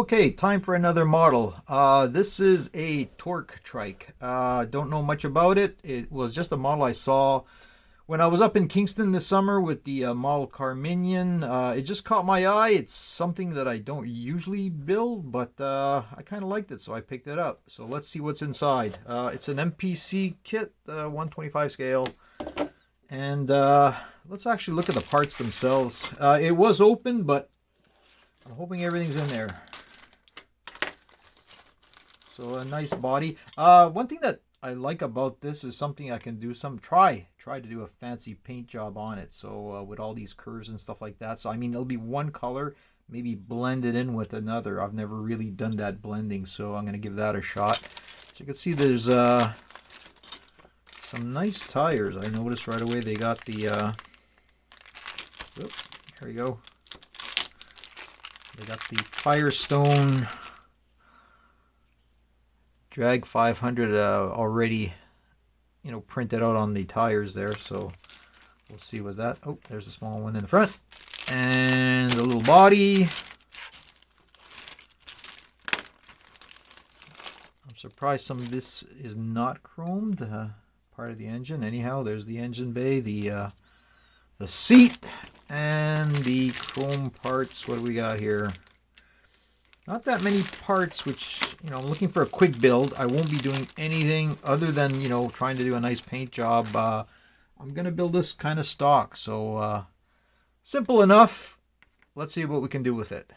Okay, time for another model. This is a Torque Trike. Don't know much about it. It was just a model I saw when I was up in Kingston this summer with the model car Minion. It just caught my eye. It's something that I don't usually build, but I kind of liked it, so I picked it up. So let's see what's inside. It's an MPC kit, 125 scale. And let's actually look at the parts themselves. It was open, but I'm hoping everything's in there. So a nice body. One thing that I like about this is something I can do try to do a fancy paint job on it. So with all these curves and stuff like that. So I mean, it'll be one color, maybe blend it in with another. I've never really done that blending, so I'm gonna give that a shot. So you can see there's some nice tires. I noticed right away they got the here we go. They got the Firestone Drag 500 already, printed out on the tires there. So we'll see what's that. Oh, there's a small one in the front. And the little body. I'm surprised some of this is not chromed. Part of the engine. Anyhow, there's the engine bay, the seat, and the chrome parts. What do we got here? Not that many parts, which, I'm looking for a quick build. I won't be doing anything other than, trying to do a nice paint job. I'm going to build this kind of stock. So, simple enough. Let's see what we can do with it.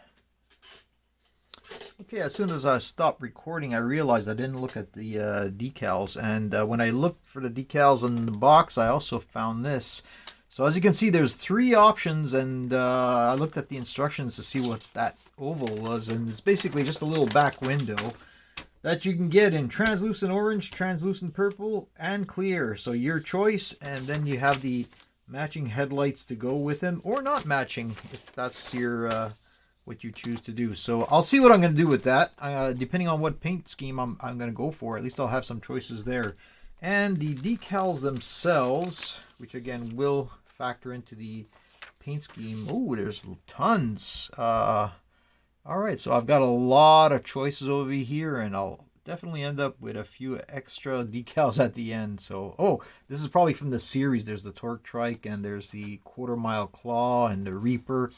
Okay, as soon as I stopped recording, I realized I didn't look at the decals. And when I looked for the decals in the box, I also found this. So as you can see, there's 3 options, and I looked at the instructions to see what that oval was, and it's basically just a little back window that you can get in translucent orange, translucent purple, and clear. So your choice, and then you have the matching headlights to go with them, or not matching, if that's your what you choose to do. So I'll see what I'm going to do with that. Depending on what paint scheme I'm going to go for, at least I'll have some choices there. And the decals themselves, which again will factor into the paint scheme. Oh, there's tons. Alright, so I've got a lot of choices over here, and I'll definitely end up with a few extra decals at the end. So, oh, this is probably from the series. There's the Torque Trike, and there's the Quarter Mile Claw, and the Reaper.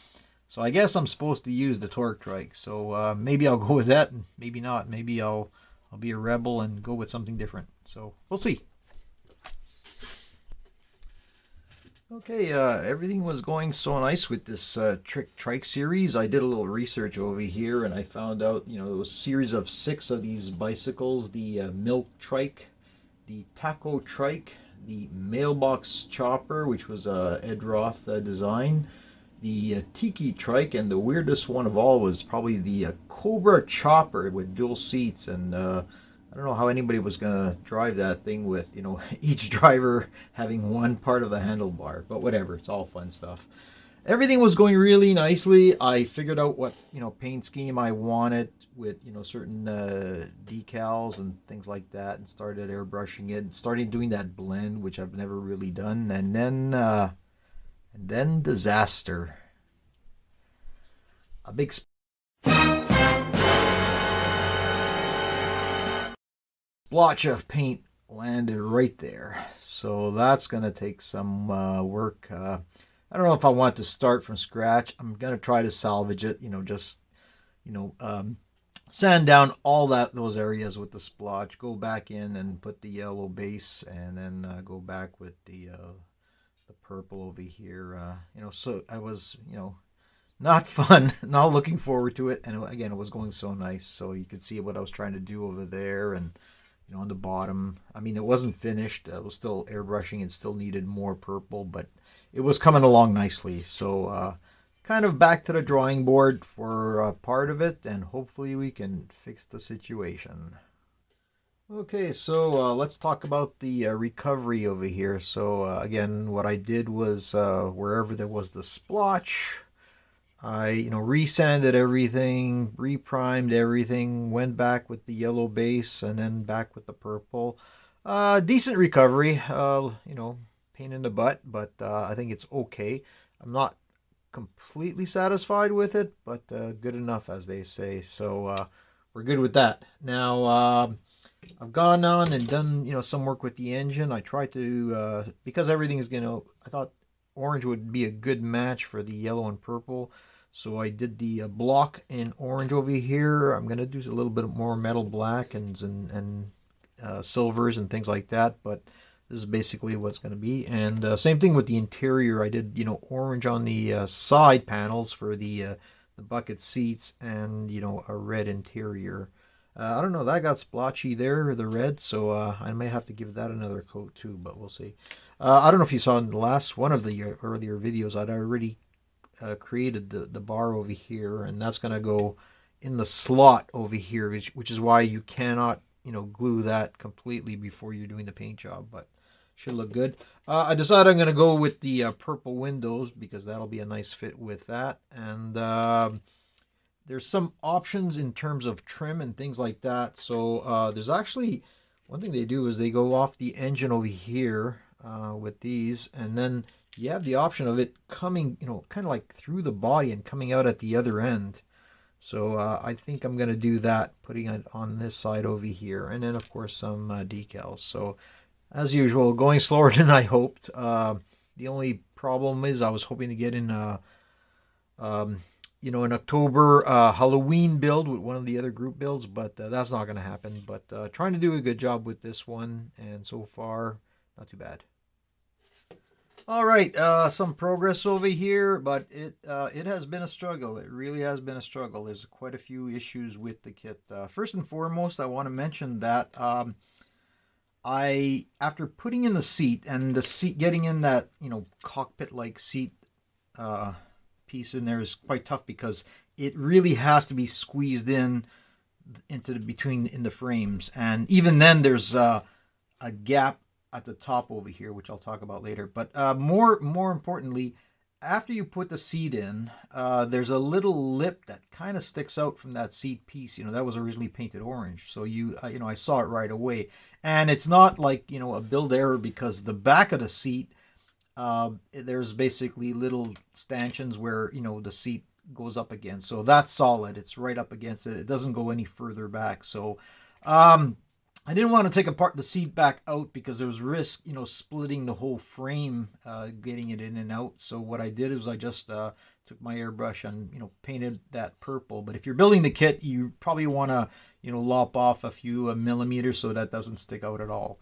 So I guess I'm supposed to use the Torque Trike. So maybe I'll go with that, and maybe not. Maybe I'll be a rebel and go with something different. So we'll see. Okay, everything was going so nice with this Trick Trike series. I did a little research over here, and I found out, there was a series of 6 of these bicycles. The Milk Trike, the Taco Trike, the Mailbox Chopper, which was Ed Roth design, the Tiki Trike, and the weirdest one of all was probably the Cobra Chopper with dual seats. And I don't know how anybody was going to drive that thing with, each driver having one part of the handlebar. But whatever, it's all fun stuff. Everything was going really nicely. I figured out what, paint scheme I wanted with, certain decals and things like that, and started airbrushing it. Started doing that blend, which I've never really done. And then disaster. A big splotch of paint landed right there. So that's going to take some work. I don't know if I want to start from scratch. I'm going to try to salvage it, sand down all those areas with the splotch, go back in and put the yellow base, and then go back with the purple over here. So I was, not fun, not looking forward to it. And again, it was going so nice. So you could see what I was trying to do over there, and on the bottom. I mean, it wasn't finished. It was still airbrushing and still needed more purple, but it was coming along nicely. So kind of back to the drawing board for part of it, and hopefully we can fix the situation. Okay, so let's talk about the recovery over here. So again, what I did was wherever there was the splotch, I, resanded everything, reprimed everything, went back with the yellow base, and then back with the purple. Decent recovery, pain in the butt, but I think it's okay. I'm not completely satisfied with it, but good enough, as they say. So we're good with that. Now I've gone on and done some work with the engine. I tried to because everything is I thought orange would be a good match for the yellow and purple. So I did the block in orange over here. I'm gonna do a little bit more metal black and silvers and things like that. But this is basically what's going to be. And same thing with the interior. I did orange on the side panels for the bucket seats, and a red interior. I don't know, that got splotchy there, the red, so I may have to give that another coat too, but we'll see. I don't know if you saw in the last one of the earlier videos, I'd already created the bar over here, and that's going to go in the slot over here, which is why you cannot glue that completely before you're doing the paint job, but should look good. I decided I'm going to go with the purple windows because that'll be a nice fit with that. And there's some options in terms of trim and things like that. So there's actually one thing they do is they go off the engine over here with these, and then you have the option of it coming, kind of like through the body and coming out at the other end. So I think I'm going to do that, putting it on this side over here. And then, of course, some decals. So, as usual, going slower than I hoped. The only problem is I was hoping to get in, an October Halloween build with one of the other group builds. But that's not going to happen. But trying to do a good job with this one. And so far, not too bad. All right, some progress over here, but it has been a struggle. It really has been a struggle. There's quite a few issues with the kit. First and foremost, I want to mention that after putting in the seat, and the seat getting in that cockpit-like seat piece in there is quite tough because it really has to be squeezed in into the frames, and even then there's a gap at the top over here, which I'll talk about later. But more importantly, after you put the seat in, there's a little lip that kind of sticks out from that seat piece. That was originally painted orange, so I saw it right away. And it's not like a build error, because the back of the seat, there's basically little stanchions where the seat goes up against. So that's solid. It's right up against it. It doesn't go any further back. So I didn't want to take apart the seat back out because there was risk, splitting the whole frame, getting it in and out. So what I did is I just took my airbrush and, painted that purple. But if you're building the kit, you probably want to, lop off a few millimeters so that doesn't stick out at all.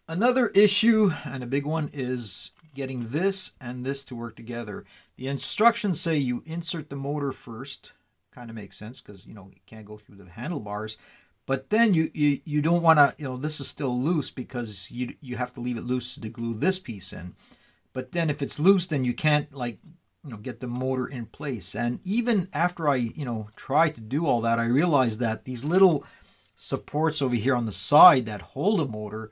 Another issue, and a big one, is getting this and this to work together. The instructions say you insert the motor first. Kind of makes sense because, you can't go through the handlebars. But then you don't want to, this is still loose because you have to leave it loose to glue this piece in. But then if it's loose, then you can't get the motor in place. And even after I, tried to do all that, I realized that these little supports over here on the side that hold the motor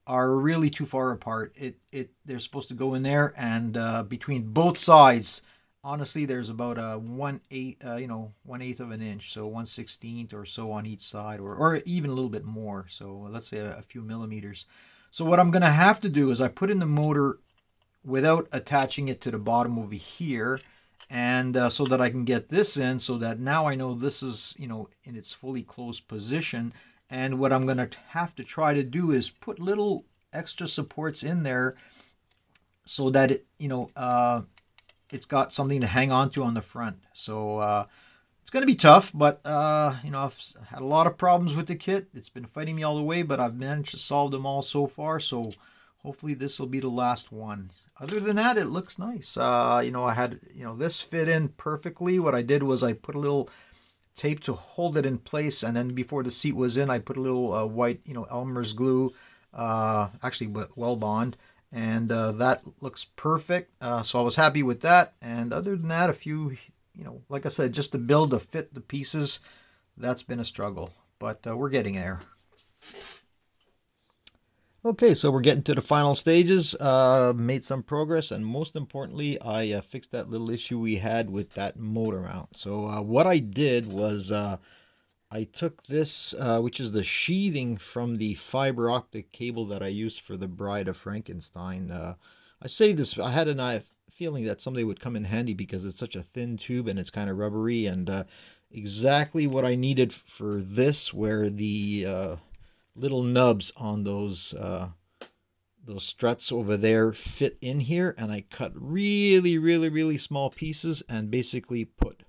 are really too far apart. They're supposed to go in there, and between both sides, honestly, there's about a 1/8 of an inch, so 1/16 or so on each side, or even a little bit more. So let's say a few millimeters. So what I'm going to have to do is I put in the motor without attaching it to the bottom over here, and so that I can get this in, so that now I know this is in its fully closed position. And what I'm going to have to try to do is put little extra supports in there so that it it's got something to hang on to on the front. So it's going to be tough, but I've had a lot of problems with the kit. It's been fighting me all the way, but I've managed to solve them all so far. So hopefully this will be the last one. Other than that, it looks nice. I had this fit in perfectly. What I did was I put a little tape to hold it in place, and then before the seat was in, I put a little white Elmer's glue, actually Well Bond. And that looks perfect. So I was happy with that. And other than that, a few, like I said, just to build to fit the pieces, that's been a struggle. But we're getting there. Okay, so we're getting to the final stages. Made some progress, and most importantly, I fixed that little issue we had with that motor mount. So what I did was I took this, which is the sheathing from the fiber optic cable that I used for the Bride of Frankenstein. I saved this. I had a feeling that someday would come in handy because it's such a thin tube and it's kind of rubbery, and exactly what I needed for this, where the little nubs on those struts over there fit in here, and I cut really small pieces and basically put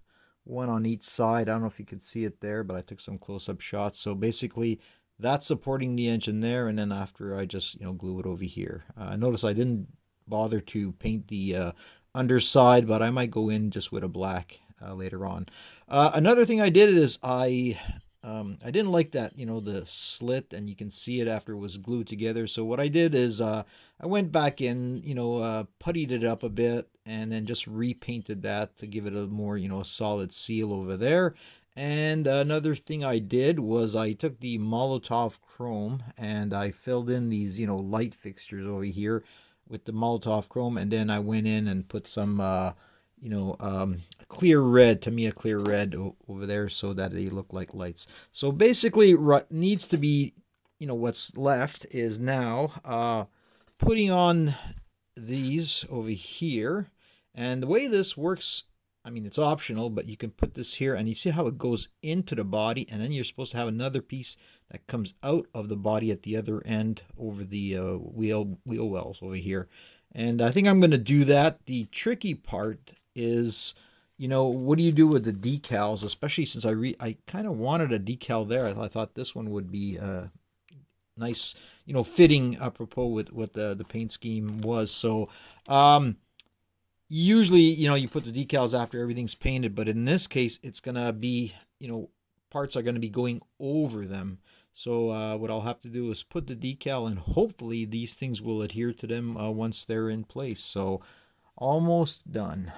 one on each side. I don't know if you could see it there, but I took some close-up shots. So basically that's supporting the engine there, and then after I just glue it over here. Notice I didn't bother to paint the underside, but I might go in just with a black later on. Another thing I did is I didn't like that, the slit, and you can see it after it was glued together. So what I did is I went back in, puttied it up a bit, and then just repainted that to give it a more, solid seal over there. And another thing I did was I took the Molotov chrome and I filled in these, light fixtures over here with the Molotov chrome, and then I went in and put some clear red, Tamiya clear red over there, so that they look like lights. So basically what needs to be, what's left is now putting on these over here. And the way this works, I mean, it's optional, but you can put this here, and you see how it goes into the body, and then you're supposed to have another piece that comes out of the body at the other end over the wheel wells over here. And I think I'm going to do that. The tricky part is, what do you do with the decals, especially since I kind of wanted a decal there. I thought this one would be nice, fitting apropos with what the paint scheme was. So usually, you put the decals after everything's painted, but in this case, it's going to be, parts are going to be going over them. So what I'll have to do is put the decal, and hopefully these things will adhere to them once they're in place. So almost done.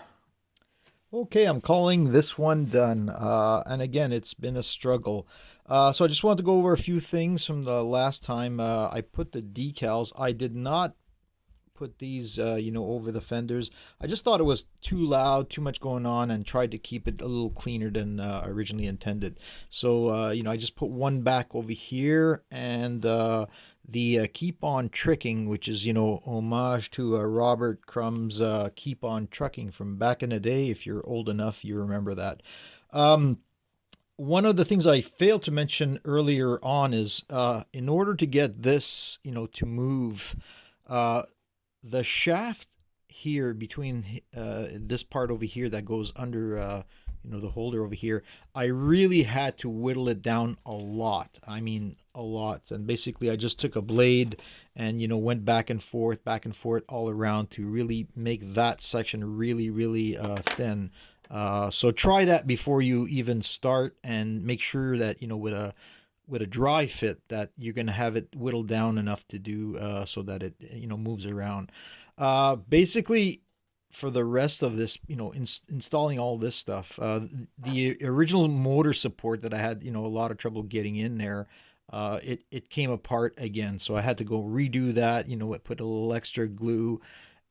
Okay, I'm calling this one done. And again, it's been a struggle. So I just wanted to go over a few things from the last time I put the decals. I did not put these, over the fenders. I just thought it was too loud, too much going on, and tried to keep it a little cleaner than originally intended. So, I just put one back over here, and the Keep On Tricking, which is, homage to Robert Crumb's Keep On Trucking from back in the day. If you're old enough, you remember that. One of the things I failed to mention earlier on is in order to get this, to move, the shaft here between this part over here that goes under the holder over here, I really had to whittle it down a lot. I mean a lot. And basically I just took a blade and went back and forth all around to really make that section really thin. So try that before you even start, and make sure that with a dry fit that you're going to have it whittled down enough to do so that it moves around. Basically, for the rest of this, installing all this stuff, the original motor support that I had a lot of trouble getting in there, it came apart again, so I had to go redo that, put a little extra glue,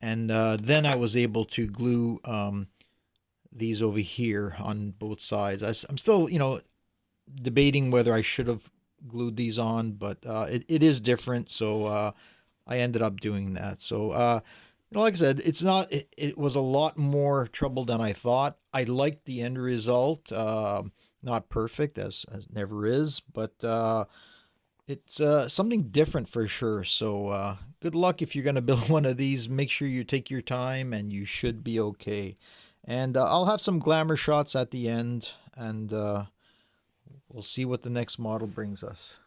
and then I was able to glue these over here on both sides. I'm still debating whether I should have glued these on, but it is different, so I ended up doing that. So like I said, it was a lot more trouble than I thought. I liked the end result. Not perfect, as never is, but it's something different for sure. So good luck if you're going to build one of these. Make sure you take your time, and you should be okay. And I'll have some glamour shots at the end, and we'll see what the next model brings us.